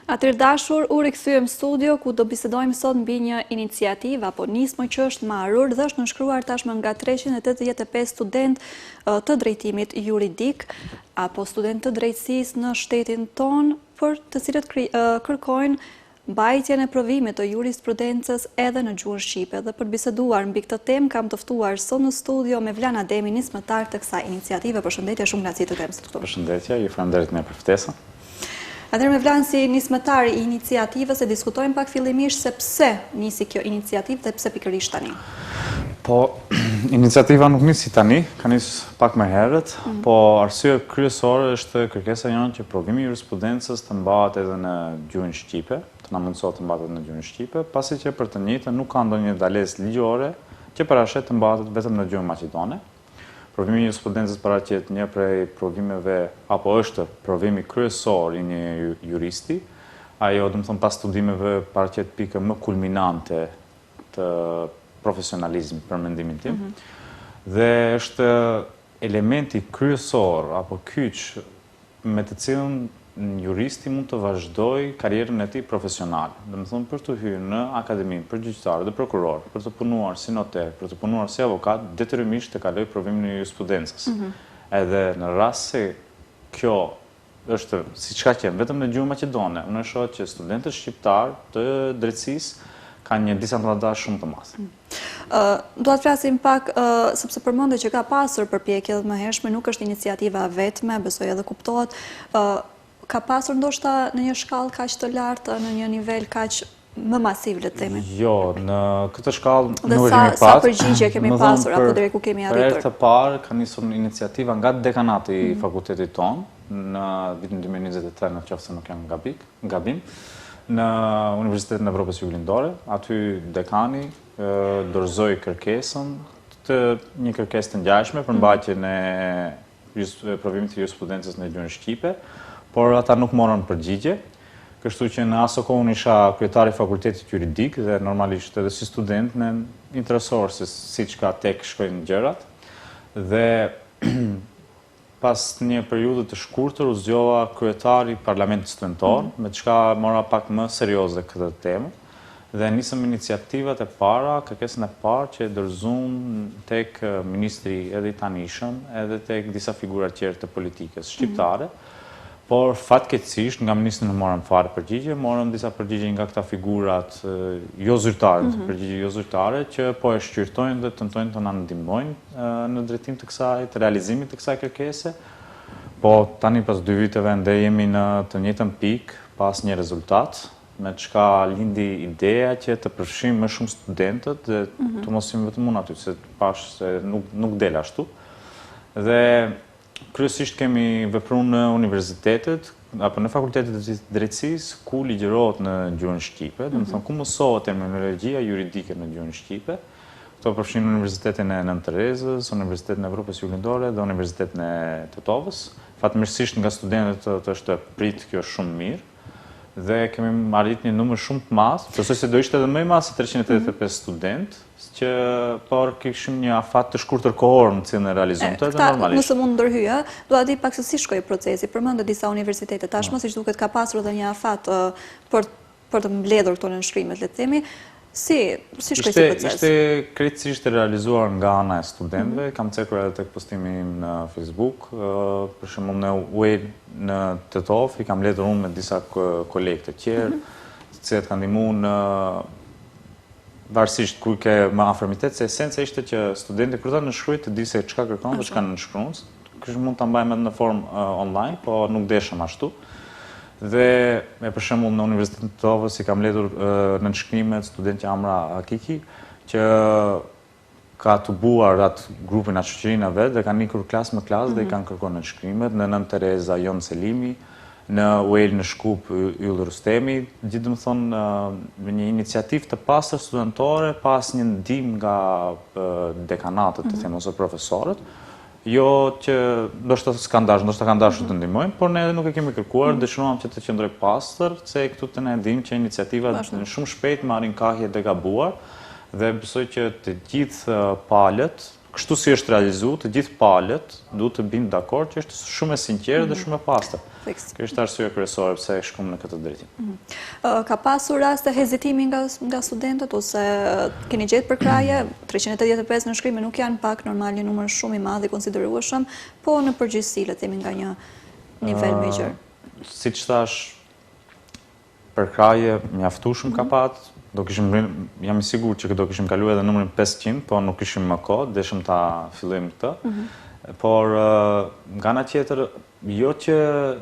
Atëherë dashur, u rikthyem studio ku do bisedojmë sot mbi një iniciativë apo nismë që është marrur dhe është nënshkruar tashmë nga 385 student të drejtimit juridik apo student të drejtësisë në shtetin ton, për të cilët kërkojnë mbajtjen e provimit të jurisprudencës edhe në gjuhën shqipe. Dhe për të biseduar mbi këtë temë kam të ftuar sot në studio Mevlan Ademi, nismëtar të kësaj iniciative. Përshëndetje, shumë kënaqësi të kem sot këtu. Përshëndetje, ju falenderoj me për ftesën. Atëherë Mevlan, si nismëtar i iniciativës, e diskutojmë pak fillimisht se pse nisi kjo iniciativë dhe pse pikërisht tani. Po, iniciativa nuk nisi tani, ka nis pak më herët, po arsye kryesore është kërkesa jonë që provimi i jurisprudencës të mbahet edhe në gjuhën shqipe, të na mundësohet të mbahet në gjuhën shqipe, pasi që për të njëjtën nuk ka ndonjë ndalesë ligjore që parashet të mbahet vetëm në gjuhën maqedone. Provimi i jurisprudencës paraqet një prej provimeve, apo është provimi kryesor i një juristi. Ajo, do të them, pas studimeve paraqet pikë më kulminante të profesionalizmit për mendimin tim. Dhe është elementi kryesor apo kyç me të cilën juristi mund të vazhdoj karrierën e tij profesionale. Do të them, për të hyrë në akademinë për gjyqtarë dhe prokuror, për të punuar si noter, për të punuar si avokat, detyrimisht të kaloj provimin e jurisprudencës. Edhe në rast se kjo është siç ka qenë vetëm në gjuhën maqedone, unë shoh që studentët shqiptar të drejtësisë kanë një disadvantash shumë të madh. Do të flasim pak, sepse përmendë që ka pasur përpjekje më hershme, nuk është iniciativa vetme, besoj edhe kuptohet. Ka pasur ndoshta në një shkallë kaq të lartë, në një nivel kaq më masiv, le të themi? Jo, në këtë shkallë nuk e kemi pasur. Dhe sa përgjigje kemi pasur, apo deri ku kemi arritur? Për herë të parë ka nisur iniciativa nga dekanati i fakultetit tonë, në vitin 2023, në qoftë se nuk jam gabim, në Universitetin e Evropës Juglindore. Aty dekani dorëzoi kërkesën, një kërkesë të ngjashme për mbajtjen e provimit të jurisprudencës në gjuhën shqipe, por ata nuk morën përgjigje, kështu që në aso kohë unë isha kryetari i fakultetit juridik dhe normalisht edhe si student në interesor se siç ka tek shkojnë gjërat. Dhe pas një periudhë të shkurtër u zgjova kryetari i parlamentit studentor, me çka mora pak më serioze këtë temë dhe nisëm iniciativat e para, kërkesën e parë që dorëzuam tek ministri edhe i tanishëm, edhe tek disa figura tjerë të politikës shqiptare. Por fatkeqësisht nga ministri nuk morëm fare përgjigje, morëm disa përgjigje nga këta figurat jo zyrtare, përgjigje jo zyrtare, që po e shqyrtojnë dhe tentojnë të na ndihmojnë në drejtim të kësaj, të realizimit të kësaj kërkese. Po tani pas 2 viteve ende jemi në të njëjtën pikë, pas një rezultat, me çka lindi ideja që të përfshijmë më shumë studentët dhe të mos jemi vetëm unë aty, se pash se nuk del ashtu. Dhe kryesisht kemi vepruar në universitetet apo në fakultetet e drejtësisë ku ligjërohet në gjuhën shqipe, do të thonë ku mësohet terminologjia juridike në gjuhën shqipe. Këto përfshin Universitetin e Nën Terezës, Universitetin e Evropës Juglindore dhe Universitetin e Tetovës. Fatmirësisht nga studentët është prit kjo shumë mirë dhe kemi arritur një numër shumë të madh. Besoj se do ishte edhe më i madh se 385 studentë, që por kishim një afat të shkurtër kohor në cilën e realizuam të dhe normalisht. Nëse mund ndërhyja, do ta di pak se si shkoi procesi. Përmendë disa universitete tashmë, siç duket ka pasur edhe një afat për të mbledhur këto nënshkrimet, le të themi. Si shkoi si proces? Ishte krejtësisht realizuar nga ana e studentëve, kam cekur edhe tek postimi im në Facebook. Për shembull në UEL në Tetov i kam mbledhur unë me disa kolegë të tjerë, të cilët kanë ndihmuar në varësisht ku ke më afërmitet, se esenca ishte që studenti kur ta nënshkruaj të di se çka kërkon dhe çka nënshkruan. Kështu mund ta mbajmë edhe në formë online, po nuk deshëm ashtu. Dhe për shembull në Universitetin e Tetovës i kam mbledhur nënshkrimet studenti Amra Akiki, që ka tubuar atë grupin atë shoqërinë vet dhe kanë ikur klasë me klasë dhe i kanë kërkuar nënshkrimet në Nën Tereza Jon Selimi, në UEL në Shkup Yll Rustemi, gjithë do të thonë një iniciativë të pastër studentore pas një ndihmë nga dekanatët të them ose profesorët, jo që ndoshta kanë dashur të ndihmojnë, por ne nuk e kemi kërkuar, dëshiruam që të qëndroj pastër, se këtu të ne dimë që iniciativat shumë shpejt marrin kahje të gabuar dhe besoj që të gjithë palët kështu si është realizu, të gjithë palët duhet të bindë dakord që është shumë e sinqerë dhe shumë e pastër. Kjo është arsye kryesore pse shkojmë në këtë drejtim. Ka pasur raste hezitimi nga studentët ose keni gjetë përkraje, 385 në shkrime nuk janë pak, normal një numër shumë i madh i konsiderueshëm, po në përgjithësi le të themi nga një nivel më i gjerë. Siç thash, përkraje mjaftueshëm ka patë. Jam i sigurt që do kishim kaluar edhe numrin 500, po nuk kishim më kohë, deshëm ta fillojmë këtë. Por nga ana tjetër, jo që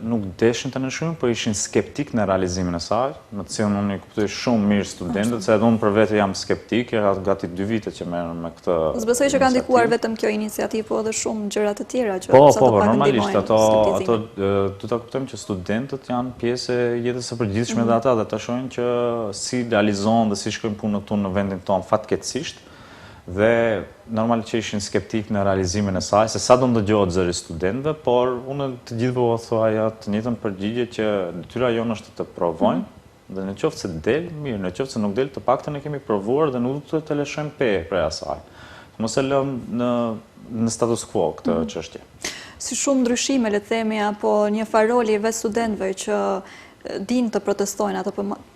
nuk deshin të nënshkruajnë, por ishin skeptik në realizimin e saj, në të cilën unë i kuptoj shumë mirë studentët, se edhe unë për vete jam skeptik, e gati 2 vite që merrem me këtë. S'besoj që ka ndikuar vetëm kjo iniciativë, po edhe shumë gjëra të tjera që po, normalisht ato do ta kuptojmë që studentët janë pjesë e jetës së përgjithshme dhe ata dhe ta shohin që si realizohen dhe si shkojnë punët tonë në vendin tonë fatkeqësisht. Dhe normal që ishin skeptik në realizimin e saj, se sa do ndëgjohet zëri studentëve, por unë të gjithë po thuaja të njëjtën përgjigje që detyra jonë është të provojmë, dhe në qoftë se del, mirë, në qoftë se nuk del, të paktën e kemi provuar dhe nuk do të lëshojmë prej asaj. Mos e lëmë në status quo këtë çështje. Si shumë ndryshime, le të themi, apo një faroli vetë studentëve që din të protestojnë ato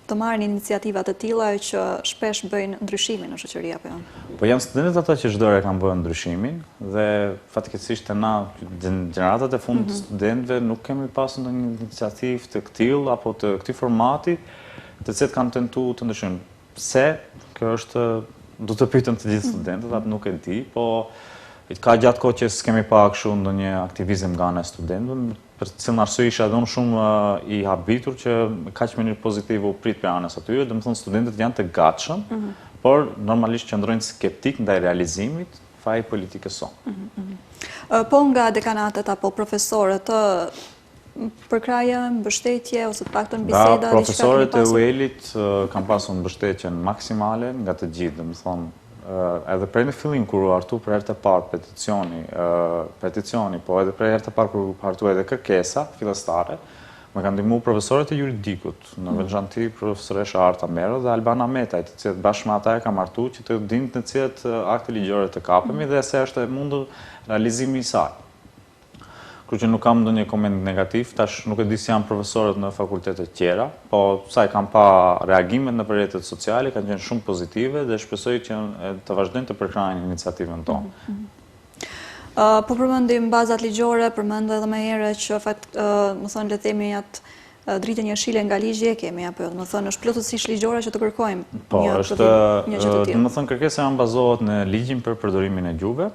të marrin iniciativat të tilla që shpesh bëjnë ndryshimin në shoqëri apo jo? Po janë studentët ata që çdo herë kanë bërë ndryshimin dhe fatkeqësisht na gjeneratat e fundit të studentëve nuk kemi pasur ndonjë iniciativë të këtill apo të këtij formati të cilët kanë tentuar të ndryshojnë. Pse? Kjo është do të pyetëm të gjithë studentët, atë nuk e di, po ka gjatë kohë që s'kemi pa kështu ndonjë aktivizëm nga ana e studentëve, për të cilën arsye isha edhe unë shumë i habitur që kaq mënyrë pozitive u prit për anës atyre, domethënë studentët janë të gatshëm, por normalisht qëndrojnë skeptik ndaj realizimit faji politikës sonë. Po nga dekanatet apo profesorët përkraje, mbështetje ose të paktën biseda, nga profesorët e UEL-it kanë pasur mbështetjen maksimale nga të gjithë, domethënë edhe prej në fillim kur u hartu për herë të parë peticioni, po edhe prej herë të parë kur u hartu edhe kërkesa fillestare, më kanë ndihmuar profesorët e juridikut, në veçanti profesoresha Arta Mero dhe Albana Metaj, të cilët bashkë me ata e kam hartu që të dinë në cilat akte ligjore të kapemi dhe se është e mundur realizimi i saj. Kur që nuk kam ndonjë koment negativ, tash nuk e di si janë profesorët në fakultetet tjera, po sa i kam pa reagimet në rrjetet sociale, kanë qenë shumë pozitive dhe shpresoj që të vazhdojnë të përkrajnë iniciativën tonë. Po përmendim bazat ligjore, përmendë edhe më herët që më thonë le të themi atë dritën jeshile nga ligji e kemi apo jo, më thonë është plotësisht ligjore që të kërkojmë po, një gjë të tillë. Më thonë kërkesa janë bazohet në ligjin për përdorimin e gjuhëve,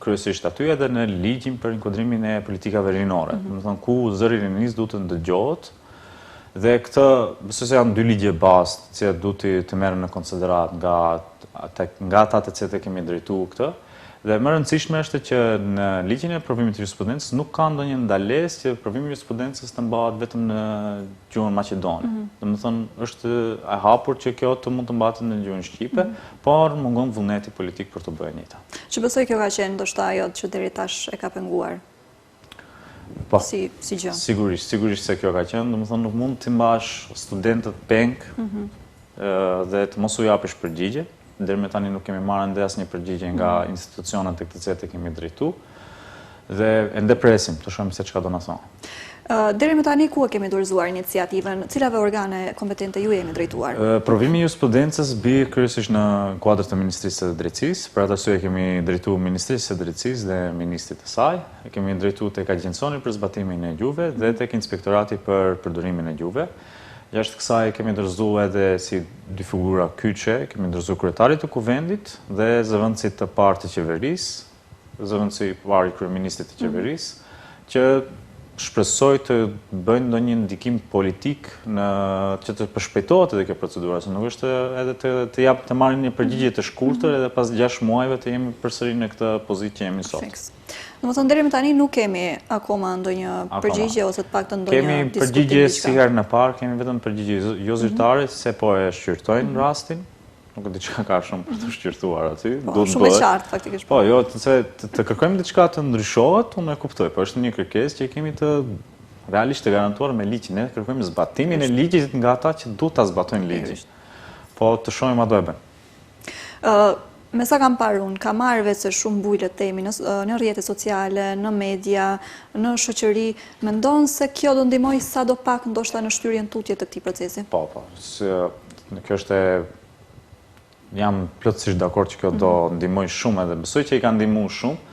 kryesisht aty edhe në ligjin për inkuadrimin e politikave rinore. Domethënë ku zëri rinis duhet të ndëgjohet dhe këtë besoj se janë 2 ligje bazë të cilat duhet të merren në konsiderat nga ata të cilët e kemi drejtuar këtë. Dhe më rëndësishme është që në ligjin e provimit të jurisprudencës nuk ka ndonjë ndalesë që provimi i jurisprudencës të mbahet vetëm në gjuhën maqedone. Domethënë është e hapur që kjo të mund të mbahet në gjuhën shqipe, por mungon vullneti politik për të bërë njëta. Që besoj kjo ka qenë ndoshta ajo që deri tash e ka penguar. Po, si gjë. Sigurisht se kjo ka qenë, domethënë nuk mund të mbash studentët peng dhe të mos u japësh përgjigje. Deri me tani nuk kemi marrë ende asnjë përgjigje nga institucionet të këtyre që kemi drejtuar dhe ende presim të shohim se çka do na thonë. Deri me tani ku e kemi dorëzuar iniciativën? Cilave organe kompetente ju jemi drejtuar? Provimi i jurisprudencës bie kryesisht në kuadër të Ministrisë së Drejtësisë, për atë arsye kemi drejtuar Ministrisë së Drejtësisë dhe ministrit të saj, e kemi drejtuar tek Agjencioni për zbatimin e gjuhëve dhe tek Inspektorati për përdorimin e gjuhëve. Jashtë kësaj kemi ndërzuar edhe si 2 figura kyçe, kemi ndërzuar kryetarit të kuvendit dhe zëvendësit të parë të qeverisë, zëvendësi i parë i kryeministit të qeverisë, që shpresoj të bëjnë ndonjë ndikim politik që të përshpejtohet edhe kjo procedura, se nuk është edhe të marrin një përgjigje të shkurtër edhe pas 6 muajve të jemi përsëri në këtë pozitë që jemi sot. Domethënë deri më tani nuk kemi akoma ndonjë përgjigje ose të paktën ndonjë diskutim. Kemi përgjigje si herë në parë, kemi vetëm përgjigje jo zyrtare se po e shqyrtojnë rastin. Nuk e di çka ka shumë për të shqyrtuar aty. Shumë e qartë faktikisht. Po, jo, të kërkojmë diçka të ndryshohet, unë e kuptoj, po është një kërkesë që kemi të realisht të garantuar me ligj. Ne kërkojmë zbatimin e ligjit nga ata që duhet ta zbatojnë ligjin. Po të shohim a do e bën. Me sa kam parë unë, ka marrë vetë se shumë bujlet temi në rrjetet sociale, në media, në shoqëri, mendon se kjo do ndihmoj sa do pak ndoshta në shtyriën tutje të këtij procesi? Po. Kjo është jam plotësisht dakord që kjo do ndihmoj shumë edhe besoj që i ka ndihmuar shumë.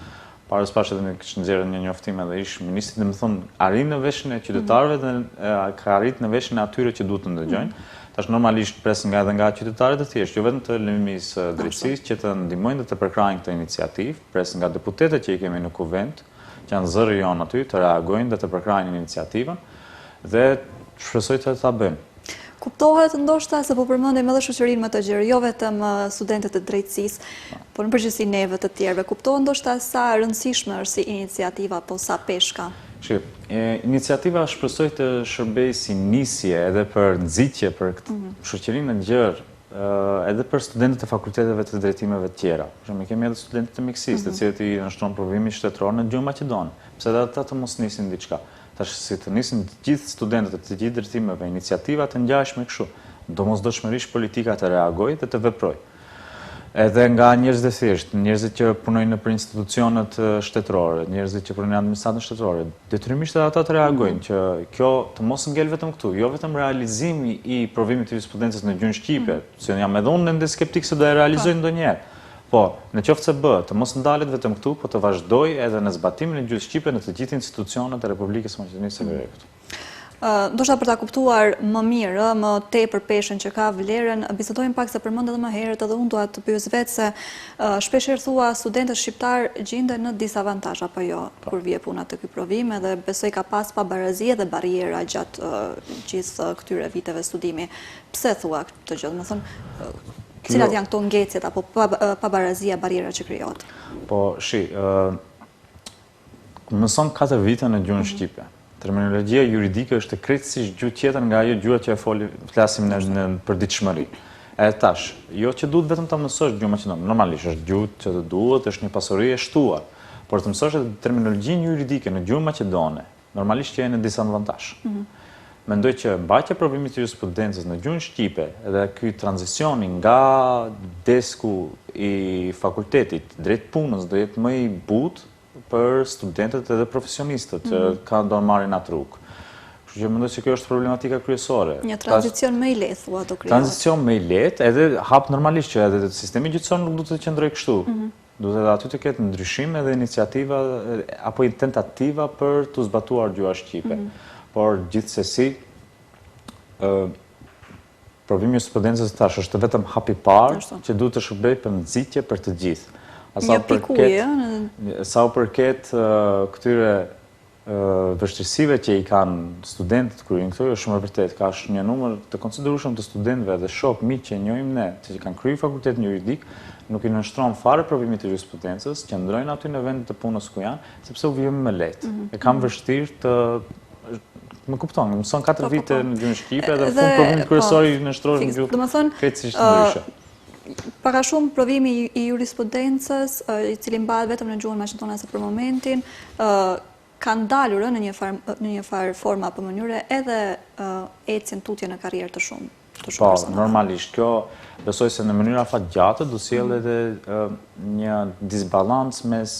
Para s'pash edhe në kishë nxjerrë një njoftim edhe ish ministri, domethënë arrin në veshën e qytetarëve dhe ka arrit në veshën e atyre që duhet të ndëgjojnë. Tash normalisht pres edhe nga qytetarët e thjeshtë, jo vetëm të lëvimisë drejtësisë që të ndihmojnë dhe të përkrajnë këtë iniciativë, pres nga deputetët që i kemi në kuvent, që janë zëri jonë aty, të reagojnë dhe të përkrajnë iniciativën dhe shpresoj të ta bëjnë. Kuptohet ndoshta se po përmendim edhe shoqërinë më të gjerë, jo vetëm studentët e drejtësisë, por në përgjithësi neve të tjerëve. Kuptohet ndoshta sa rëndësishme është si iniciativa apo sa peshka. Iniciativa shpresoj të shërbej si nisje edhe për nxitje për shoqërinë e gjerë, edhe për studentët e fakulteteve të drejtimeve të tjera. Ne kemi edhe studentët e mjekësisë, të cilët i nështron provimin shtetëror në gjuhën maqedone. Pse edhe ata të mos nisin diçka. Tash si të nisin të gjithë studentët e të gjithë drejtimeve, iniciativa të ngjashme kështu, domosdoshmërisht politika të reagojë dhe të veprojë. Edhe nga njerëzit e thjeshtë, njerëzit që punojnë në institucionet shtetërore, njerëzit që punojnë në administratën shtetërore, detyrimisht edhe ata të reagojnë që kjo të mos ngel vetëm këtu, jo vetëm realizimi i provimit të jurisprudencës në gjuhën shqipe, se jam edhe unë ende skeptik se do e realizojnë ndonjëherë. Po, në qoftë se bë, të mos ndalet vetëm këtu, po të vazhdoj edhe në zbatimin e gjuhës shqipe në të gjithë institucionet e Republikës së Maqedonisë së Veriut. Ndoshta për ta kuptuar më mirë, më tepër peshën që ka vlerën, bisedojmë pak se përmend edhe më herët edhe unë dua të pyes vetë se shpeshherë thua studentët shqiptar gjenden në disavantazh apo jo kur vije puna te ky provim, edhe besoj ka pas pabarazi dhe barriera gjatë gjithë këtyre viteve studimi. Pse thua këtë gjë? Domethënë cilat janë këto ngecjet apo pabarazia, barriera që krijohet? Po, mëson 4 vite në gjuhën shqipe. Terminologjia juridike është krejtësisht gjuhë tjetër nga ajo gjuha që flasim në përditshmëri. E tash, jo që duhet vetëm ta mësosh gjuhën maqedone, normalisht është gjuhë që të duhet, është një pasuri e shtuar, por të mësosh edhe terminologjinë juridike në gjuhën maqedone, normalisht që je në disavantazh. Mendoj që mbajtja e provimit të jurisprudencës në gjuhën shqipe dhe ky tranzicioni nga desku i fakultetit drejt punës do jetë më i butë për studentët edhe profesionistët që do marrin atë rrugë. Kështu që mendoj se kjo është problematika kryesore. Një tranzicion më i lehtë thua do krijohet. Tranzicion më i lehtë, edhe hap normalisht që edhe sistemi gjyqësor nuk duhet të qëndrojë kështu. Duhet edhe aty të ketë ndryshim edhe iniciativa apo tentativa për të zbatuar gjuha shqipe. Por gjithsesi provimi i jurisprudencës tash është vetëm hapi i parë që duhet të shërbejë për nxitje për të gjithë. Sa u përket këtyre vështirësive që i kanë studentët kur janë këtu, është shumë e vërtetë, ka një numër të konsiderueshëm të studentëve dhe shok miq që njohim ne, që kanë kryer fakultetin juridik, nuk i nënshtron fare provimit të jurisprudencës, që ndrojnë aty në vendet të punës ku janë, sepse u vjen më lehtë. E kam vështirë të më kupton, mëson 4 vite në gjuhën shqipe dhe fund provimit kryesor i nënshtrohet në gjuhë krejtësisht ndryshe. Paka shumë provimi i jurisprudencës, i cili mbahet vetëm në gjuhën maqedone për momentin, kanë dalur në një farë forma apo mënyre edhe ecjen tutje në karrierë të shumë personave. Po, normalisht kjo besoj se në mënyra afat gjatë do sjellë edhe një disbalancë mes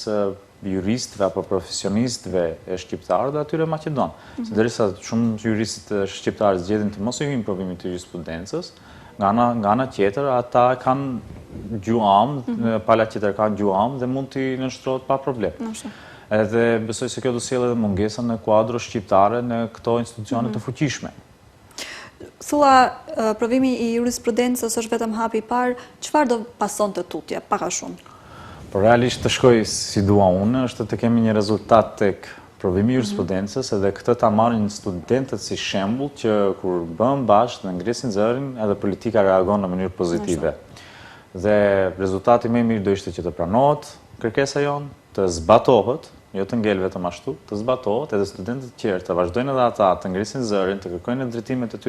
juristëve apo profesionistëve shqiptarë dhe atyre maqedon. Se derisa shumë juristë shqiptarë zgjedhin të mos i hyjnë provimit të jurisprudencës, nga ana tjetër ata kanë gjuham, pala tjetër kanë gjuham dhe mund t'i nënshtrohet pa problem. Edhe besoj se kjo do sjellë edhe mungesën në kuadro shqiptare në këto institucione të fuqishme. Thua, provimi i jurisprudencës është vetëm hapi i parë, çfarë do pasonte tutje, pak a shumë? Por realisht të shkoj si dua unë, është të kemi një rezultat tek provimi i jurisprudencës edhe këtë ta marrin studentët si shembull që kur bën bashkë dhe ngrisin zërin, edhe politika reagon në mënyrë pozitive. Dhe rezultati më i mirë do ishte që të pranohet kërkesa jonë, të zbatohet, jo të ngel vetëm ashtu, të zbatohet edhe studentët të tjerë të vazhdojnë edhe ata të ngrisin zërin, të kërkojnë drejtimet e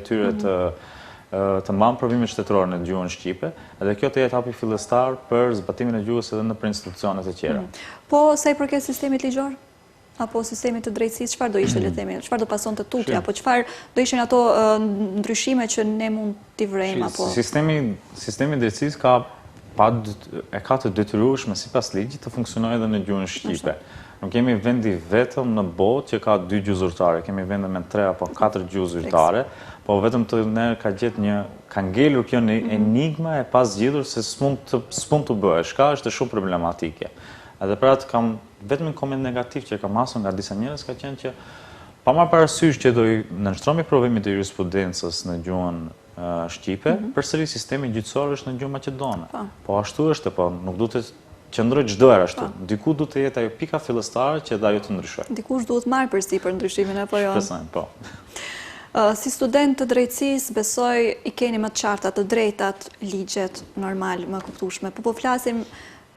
tyre të mbanë provimin shtetëror në gjuhën shqipe, edhe kjo të jetë hapi fillestar për zbatimin e gjuhës edhe në institucionet e tjera. Po sa i përket sistemit ligjor? Apo sistemit të drejtësisë, çfarë do ishte le të themi, çfarë do pasonte tutje, apo çfarë do ishin ato ndryshime që ne mund t'i vrejmë apo? Sistemi i drejtësisë ka ka të detyrueshme sipas ligjit të funksionojë edhe në gjuhën shqipe. Nuk kemi vendi vetëm në botë që ka 2 gjuhë zyrtare, kemi vende me 3 apo 4 gjuhë zyrtare, po vetëm të ne ka ngelur kjo një enigma e pasgjidhur se s'mund të bëhet. Shka është shumë problematike. Edhe për atë kam vetëm një koment negativ që kam hasur nga disa njerëz ka qenë që pa marrë parasysh që do i nënshtrohemi provimit të jurisprudencës në gjuhën shqipe, përsëri sistemi gjyqësor është në gjuhën maqedone. Po ashtu është, po nuk duhet të qëndroj çdo herë ashtu. Diku duhet të jetë ajo pika fillestare që ajo të ndryshojë. Dikush duhet marrë përsipër ndryshimin apo jo? Shpresojmë, po. Si student të drejtësisë, besoj i keni më të qarta të drejtat, ligjet normal, më kuptueshme. Po flasim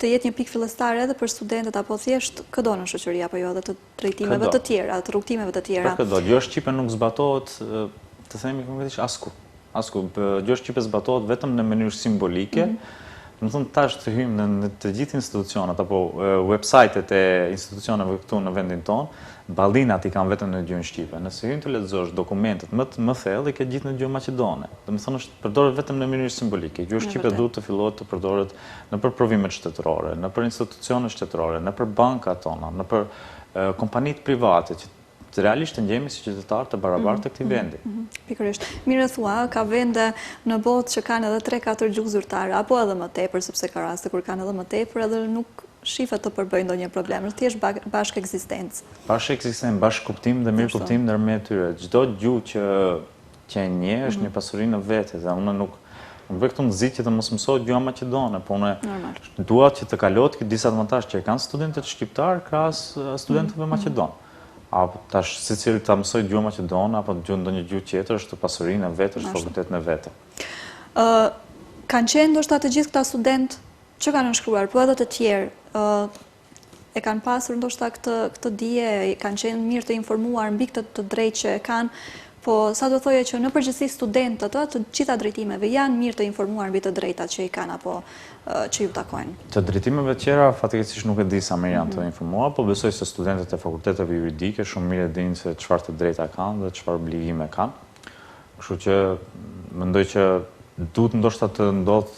të jetë një pikë fillestare edhe për studentët apo thjesht këdo në shoqëri apo jo edhe të drejtimeve të tjera, të rrugtimeve të tjera. Për këdo, gjuha shqipe nuk zbatohet, të themi konkretisht asku. Gjuha shqipe zbatohet vetëm në mënyrë simbolike. Më thënë tash të hymë në të gjithë institucionet apo website-et e institucioneve këtu në vendin tonë, ballinat i kanë vetëm në gjuhën shqipe. Nëse hymë të lexosh dokumentet më thellë, i ke gjithë në gjuhën maqedone. Domethënë është përdoret vetëm në mënyrë simbolike. Gjuha shqipe duhet të fillohet të përdoret nëpër provimet shtetërore, nëpër institucionet shtetërore, nëpër bankat tona, nëpër kompanitë private që realisht të ngjemi si qytetarë të barabartë të këtij vendi. Pikërisht. Mirë thua, ka vende në botë që kanë edhe 3-4 gjuhë zyrtare, apo edhe më tepër, sepse ka raste kur kanë edhe më tepër, edhe nuk shifet të përbëjnë ndonjë problem, është thjesht bashkë ekzistencë. Bashkë ekzistencë, bashkë kuptim dhe mirë kuptim ndërmjet tyre. Çdo gjuhë që e njeh është një pasuri në vete, dhe unë nuk vë këtu nxitje të mos mësohet gjuha maqedone, po unë dua që të kalohet disa avantazhe që kanë studentët shqiptar krahas studentëve maqedon. Apo tash secili ta mësoj gjuhën maqedone apo ndonjë gjuhë tjetër është pasurinë e vetë, është fakultet në vetë. Kanë qenë ndoshta të gjithë këta studentë që kanë shkruar, po edhe të tjerë, e kanë pasur ndoshta këtë dije, kanë qenë mirë të informuar mbi këtë drejtë që e kanë, po sa do thoje që në përgjithësi studentët të gjitha drejtimeve janë mirë të informuar mbi të drejtat që i kanë apo që ju takojnë. Të drejtimeve tjera fatikeqësisht nuk e di sa mirë janë të informuar, po besoj se studentët e fakulteteve juridike shumë mirë e dinë se çfarë të drejta kanë dhe çfarë obligime kanë. Kështu që mendoj që duhet ndoshta të ndodh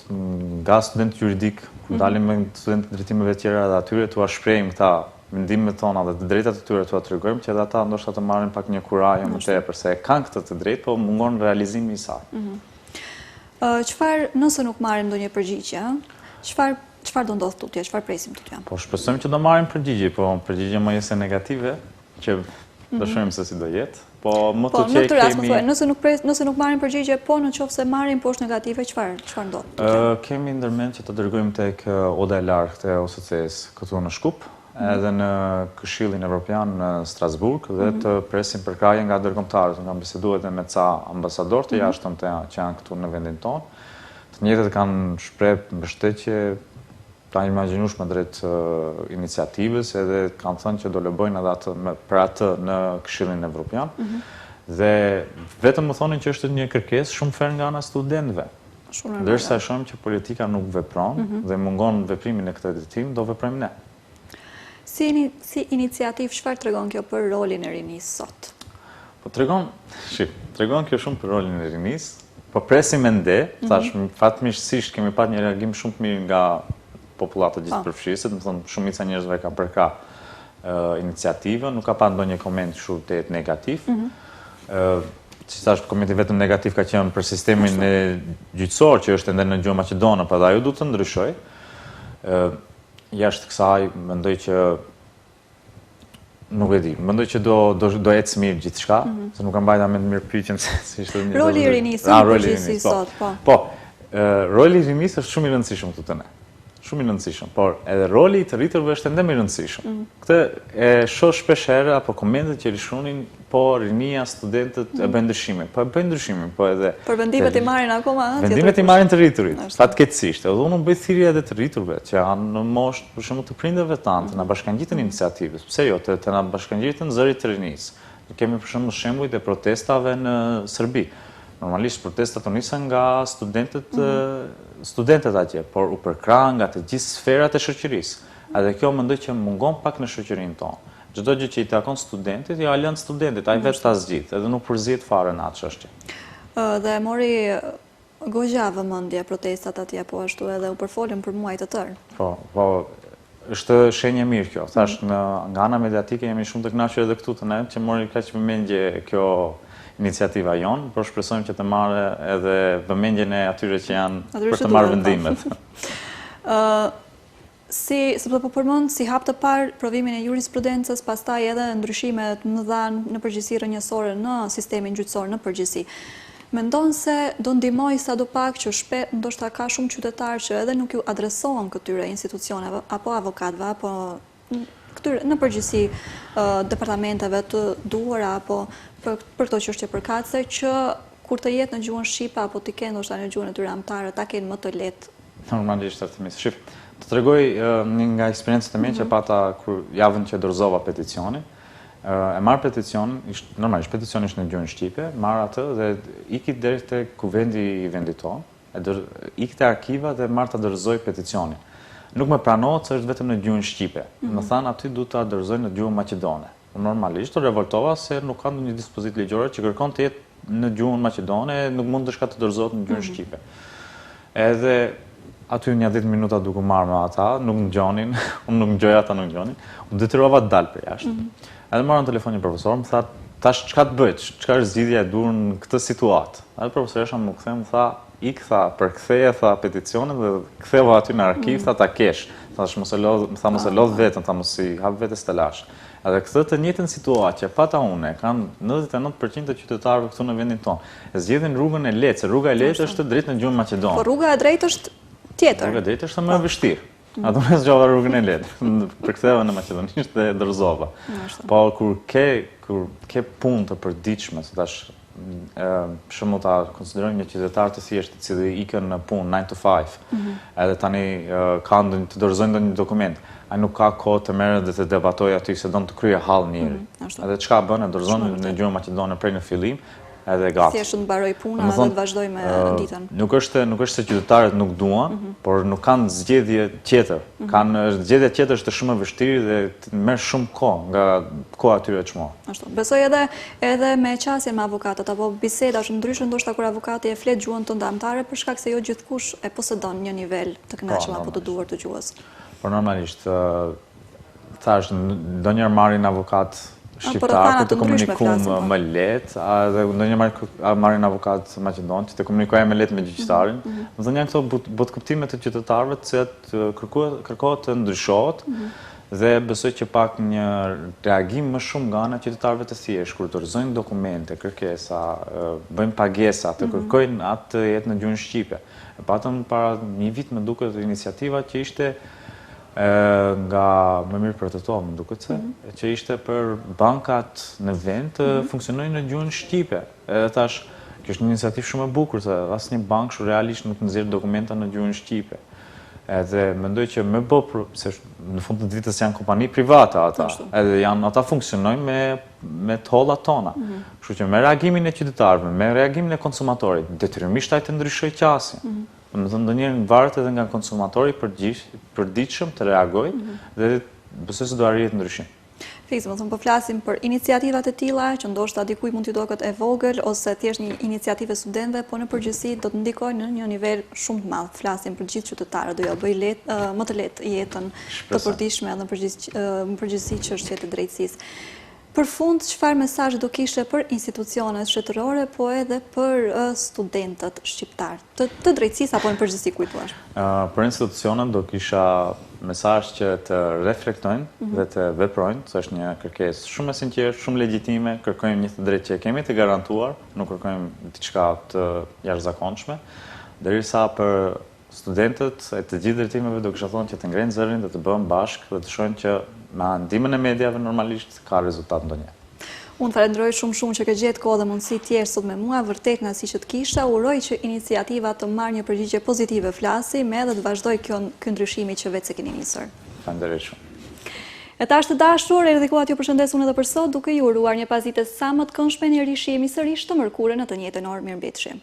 nga student juridik, kur dalim me studentë të drejtimeve tjera dhe atyre t'u shprehim këta mendimet tona dhe të drejtat e tyre t'u tregojmë që edhe ata ndoshta të marrin pak një kurajë më tepër se kanë këtë të drejtë, po mungon realizimi i saj. Çfarë nëse nuk marrim ndonjë përgjigje, çfarë do ndodh tutje, çfarë presim tutje? Po shpresojmë që do marrim përgjigje, po përgjigje më jesë negative, që do shohim se si do jetë. Po më të që kemi... Nëse nuk marrim përgjigje, po në qoftë se marrim po është negative, çfarë ndodh? Kemi ndërmend që të dërgojmë tek Oda e Lartë e OSCE-s këtu në Shkup, edhe në Këshillin Evropian në Strasburg dhe të presim përkraje nga ndërkombëtarët. Kam biseduar edhe me ca ambasadorë të jashtëm që janë këtu në vendin tonë. Të njëjtët kanë shprehur mbështetje ta imagjinueshme drejt iniciativës, edhe kanë thënë që do lobojnë edhe për atë në Këshillin Evropian. Dhe vetëm më thonin që është një kërkesë shumë ferm nga ana studentëve. Ndërsa shohim që politika nuk vepron dhe mungon veprimin e këtij drejtimi, do veprojmë ne. Si iniciativë, çfarë tregon kjo për rolin e rinisë sot? Po tregon kjo shumë për rolin e rinisë, po presim ende, thash, fatmirësisht kemi pat një reagim shumë të mirë nga popullata gjithëpërfshirëse, do të thonë shumica njerëzve ka përkrah iniciativën, nuk ka pas ndonjë koment kështu të negativ. Si thash, komenti vetëm negativ ka qenë për sistemin e gjyqësor që është ende në gjuhën maqedone, por ajo duhet të ndryshojë. Jashtë kësaj, mendoj që nuk e di, mendoj që do ecë mirë gjithçka, se nuk kam mbajtur me mirë pyetjen se ishte një roli i rinisë në përgjithësi sot, po. Po, roli i rinisë është shumë i rëndësishëm këtu te ne. Shumë i rëndësishëm, por edhe roli i të rriturve është ende më i rëndësishëm. Këtë e shoh shpesh herë apo komentet që rishunin, po rinia, studentët e bëjnë ndryshimin. Po e bëjnë ndryshimin, po edhe por vendimet i marrin akoma vendimet i marrin të rriturit. Fatkeqësisht, edhe unë bëj thirrje edhe të rriturve që janë në moshë për shembull të prindërve tanë, na bashkangjiten iniciativës. Pse jo, të na bashkangjiten zërit të rinisë. Ne kemi për shembull shembuj të protestave në Serbi. Normalisht protestat u nisën nga studentët atje, por u përkrah nga të gjithë sferat e shoqërisë. Edhe kjo mendoj që mungon pak në shoqërinë tonë. Çdo gjë që i takon studentit, ja lën studentit, ai vetë ta zgjidh, edhe nuk përzihet fare në atë çështje. Dhe mori gogja vëmendje protestat atje, po ashtu edhe u përfolën për muaj të tërë. Po, është shenjë mirë kjo. Thash, nga ana mediatike jemi shumë të kënaqur edhe këtu të ne, që mori kaq vëmendje kjo iniciativa jonë, por shpresojmë që të marrë edhe vëmendjen e atyre që janë për të marrë vendimet. Sepse po përmend si hap të parë provimin e jurisprudencës, pastaj edhe ndryshime të mëdha në përgjithësi rrënjësore në sistemin gjyqësor në përgjithësi. Mendon se do ndihmoj sadopak që ndoshta ka shumë qytetarë që edhe nuk ju adresohen këtyre institucioneve apo avokatëve apo këtyre në përgjithësi departamenteve të duhura apo për këto çështje përkatëse që kur të jetë në gjuhën shqipe apo të kenë ndoshta në gjuhën e tyre amtare ta kenë më të lehtë. Normalisht artimis. Shif, të tregoj një nga eksperiencët e mia që pata kur javën që dorëzova peticionin. E marr peticionin, normalisht peticioni është në gjuhën shqipe, marr atë dhe iki deri te kuvendi i vendit tonë, ik te arkiva dhe marr ta dorëzoj peticionin. Nuk më pranohet se është vetëm në gjuhën shqipe. Më thanë aty duhet ta dorëzoj në gjuhën maqedone. Normalisht u revoltova se nuk ka ndonjë dispozitë ligjore që kërkon të jetë në gjuhën maqedone, nuk mund të shka të dorëzohet në gjuhën shqipe. Edhe aty një 10 minuta duke marrë me ata, nuk ngjonin, unë nuk ngjoja, ata nuk ngjonin, u detyrova të dal për jashtë. Edhe marrën telefon një profesor, më tha, tash çka të bëj, çka është zgjidhja e dur në këtë situatë. Edhe profesoresha më ktheu, më tha, përktheje tha peticionin dhe ktheva aty në arkiv, tha ta kesh. Thash mos e lodh vetën, tha mos i hap vetes stelash. Edhe këtë të njëjtën situatë që pata unë, kanë 99% të qytetarëve këtu në vendin tonë. E zgjedhin rrugën e lehtë, se rruga e lehtë është drejt në gjuhën maqedone. Po rruga e drejtë është tjetër. Rruga e drejtë është më e vështirë. Ato më zgjova rrugën e lehtë, përktheva në maqedonisht dhe dorëzova. Po kur ke punë të përditshme, se tash shumë ta konsiderojmë një qytetar të thjeshtë i cili ikën në punë 9 to 5, edhe tani kanë të dorëzojnë ndonjë dokument, ai nuk ka kohë të merret dhe të debatojë aty se don të kryejë hall njëri. Edhe çka bën, e dorëzon në gjuhën maqedone prej në fillim. Edhe gati. Thjesht të mbaroj puna dhe të vazhdoj me ditën. Nuk është se qytetarët nuk duan, por nuk kanë zgjedhje tjetër. Zgjedhja tjetër është shumë e vështirë dhe merr shumë kohë nga koha e tyre çmo. Ashtu. Besoj edhe me qasjen me avokatët apo biseda është ndryshe ndoshta kur avokati e flet gjuhën tënde amtare për shkak se jo gjithkush e posedon një nivel të kënaqshëm apo të duhur të gjuhës. Por normalisht thash ndonjëherë marrin avokat shqiptar të komunikojmë më lehtë, dhe ndonjëherë marrin avokat maqedon që të komunikojmë më lehtë me gjyqtarin. Do të janë këto botkuptime të qytetarëve që kërkohet të ndryshohet dhe besoj që pak një reagim më shumë nga ana e qytetarëve të thjeshtë kur dorëzojnë dokumente, kërkesa, bëjnë pagesa, të kërkojnë atë të jetë në gjuhën shqipe. E patëm para një vit më duket iniciativa që ishte nga më mirë për të to, më duket se, që ishte për bankat në vend të funksionojnë në gjuhën shqipe. Edhe tash, kjo është një iniciativë shumë e bukur, se asnjë bank realisht nuk nxjerr dokumenta në gjuhën shqipe. Edhe mendoj që më bëj, se në fund të ditës janë kompani private ata, edhe ata funksionojnë me të hollat tona. Kështu që me reagimin e qytetarëve, me reagimin e konsumatorit, detyrimisht ai të ndryshojë qasjen. Më thënë ndonjëherë varet edhe nga konsumatori përditshëm të reagojë dhe besoj se do arrihet ndryshim. Fiks, më thënë po flasim për iniciativat e tilla që ndoshta dikujt mund t'i duket e vogël ose thjesht një iniciativë studentëve, po në përgjithësi do të ndikojë në një nivel shumë të madh. Flasim për gjithë qytetarët, do ja bëj më të lehtë jetën të përditshme edhe në përgjithësi çështjet e drejtësisë. Për fund, çfarë mesazh do kishe për institucionet shtetërore, po edhe për studentët shqiptar, të drejtësisë apo në përgjithësi kujt thua? Për institucionet do kisha mesazh që të reflektojnë dhe të veprojnë, se është një kërkesë shumë e sinqertë, shumë legjitime, kërkojmë një të drejtë që kemi të garantuar, nuk kërkojmë diçka të jashtëzakonshme, derisa për studentët e të gjithë drejtimeve do kisha thonë që të ngrenë zërin dhe të bëhen bashkë dhe të shohin që me ndihmën e mediave normalisht ka rezultat ndonjëherë. Unë falenderoj shumë që ke gjetë kohë dhe mundësi tjerë sot me mua, vërtet nga si që të kisha, uroj që iniciativa të marrë një përgjigje pozitive flasim edhe të vazhdoj ky ndryshimi që vetë se keni nisur. Falenderoj shumë. E tash të dashur, erdhi koha t'ju përshëndes unë edhe për sot, duke ju uruar një pasdite sa më të këndshme, një rishjemi sërish të mërkurë në të njëjtën orë. Mirëmbëjtje.